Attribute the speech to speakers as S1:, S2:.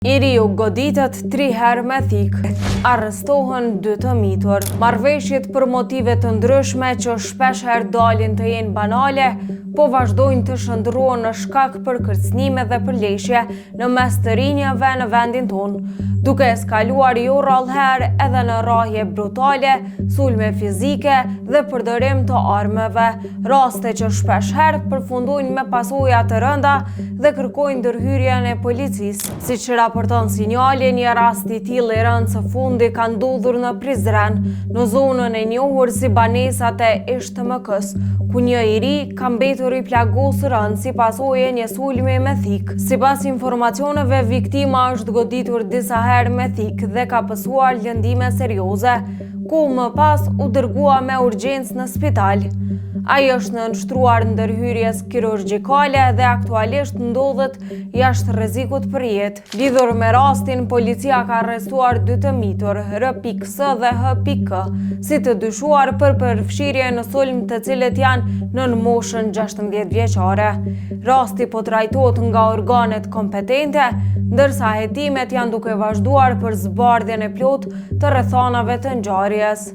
S1: Iri u goditet 3 herë me thikë, arrestohen 2 të mitur. Marrëveshjet për motive të ndryshme që shpesh herë dalin të jenë banale, po vazhdojnë të shndërrohen në shkak për kërcënime dhe përleshje në mes të rinjave në vendin tonë, duke eskaluar jo rrallëherë edhe në rrahje brutale, sulme fizike dhe përdorim të armëve, raste që shpesh herë përfundojnë me pasoja të rënda dhe kërkojnë ndërhyrjen e policisë. Siç raporton Sinjali, një rast i tillë i rënd së fundi ka ndodhur në Prizren, në zonën e njohur si banesat e ISHTMK-s, ku një i ri ka mbetur i plagosur rënd si pasojë e një sulmi me thikë. Sipas informacioneve, viktima është goditur disa herë me thikë dhe ka pësuar lëndime serioze, ku më pas u dërgua me urgjencë në spital. Ai është nënshtruar ndërhyrjes kirurgjikale dhe aktualisht ndodhet jashtë rrezikut për jetë. Lidhur me rastin, policia ka arrestuar 2 të mitur, R.S. dhe H.K, si të dyshuar për përfshirje në sulm, të cilët janë nën moshën 16 vjeçare. Rasti po trajtohet nga organet kompetente, ndërsa hetimet janë duke vazhduar për zbardhjen e plotë të rrethanave të ngjarjes.